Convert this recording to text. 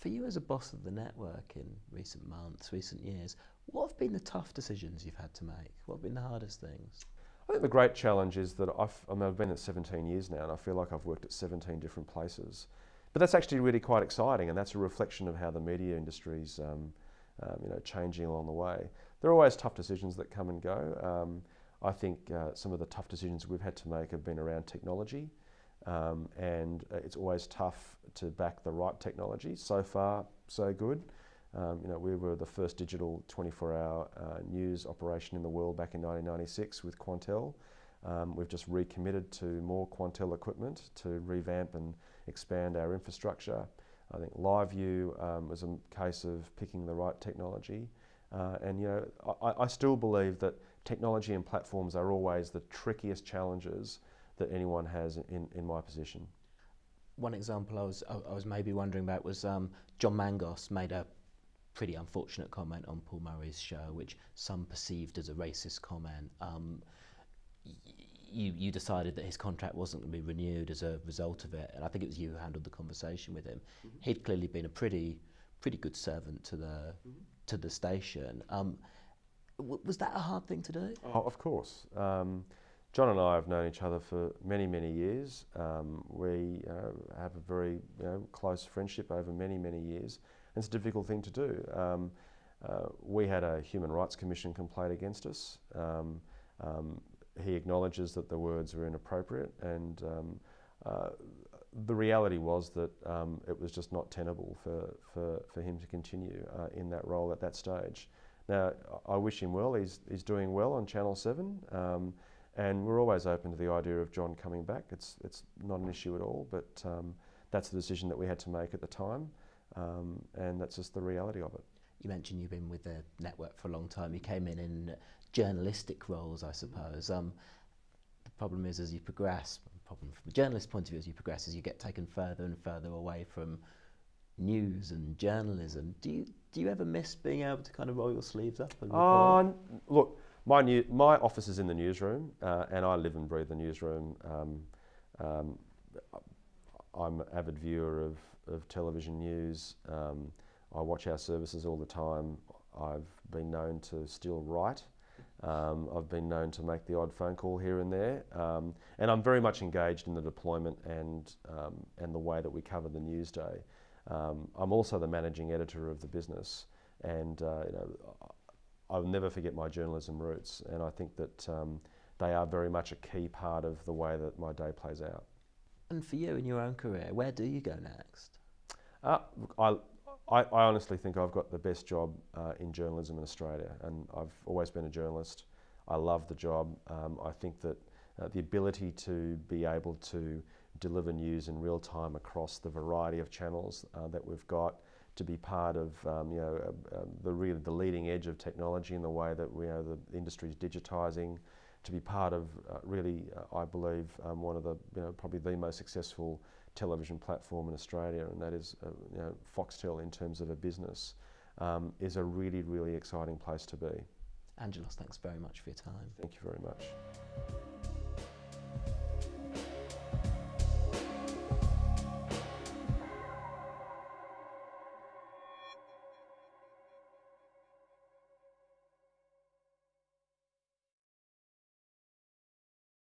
For you as a boss of the network in recent months, recent years, what have been the tough decisions you've had to make? What have been the hardest things? I think the great challenge is that I've been at 17 years now, and I feel like I've worked at 17 different places. But that's actually really quite exciting, and that's a reflection of how the media industry's changing along the way. There are always tough decisions that come and go. I think some of the tough decisions we've had to make have been around technology, and it's always tough to back the right technology. So far, so good. We were the first digital 24-hour news operation in the world back in 1996 with Quantel. We've just recommitted to more Quantel equipment to revamp and expand our infrastructure. I think LiveView was a case of picking the right technology. I still believe that technology and platforms are always the trickiest challenges that anyone has in my position. One example I was maybe wondering about was John Mangos made a pretty unfortunate comment on Paul Murray's show, which some perceived as a racist comment. You decided that his contract wasn't going to be renewed as a result of it, and I think it was you who handled the conversation with him. Mm-hmm. He'd clearly been a pretty good servant to the station. Was that a hard thing to do? Oh, of course. John and I have known each other for many, many years. We have a very close friendship over many, many years. It's a difficult thing to do. We had a Human Rights Commission complaint against us. He acknowledges that the words were inappropriate, and the reality was that it was just not tenable for him to continue in that role at that stage. Now, I wish him well. He's doing well on Channel 7, and we're always open to the idea of John coming back. It's not an issue at all, but that's the decision that we had to make at the time. And that's just the reality of it. You mentioned you've been with the network for a long time. You came in journalistic roles, I suppose. The problem is, as you progress, from a journalist's point of view, as you progress, as you get taken further and further away from news and journalism, do you ever miss being able to kind of roll your sleeves up and report? Look, my office is in the newsroom, and I live and breathe the newsroom. I'm an avid viewer of television news. I watch our services all the time. I've been known to still write. I've been known to make the odd phone call here and there. And I'm very much engaged in the deployment and the way that we cover the news day. I'm also the managing editor of the business, and I'll never forget my journalism roots, and I think that they are very much a key part of the way that my day plays out. And for you in your own career, where do you go next? I honestly think I've got the best job in journalism in Australia, and I've always been a journalist. I love the job. I think that the ability to be able to deliver news in real time across the variety of channels that we've got, to be part of the leading edge of technology in the way that the industry is digitising, to be part of I believe one of the probably the most successful television platform in Australia, and that is Foxtel in terms of a business, is a really exciting place to be. Angelos, thanks very much for your time. Thank you very much.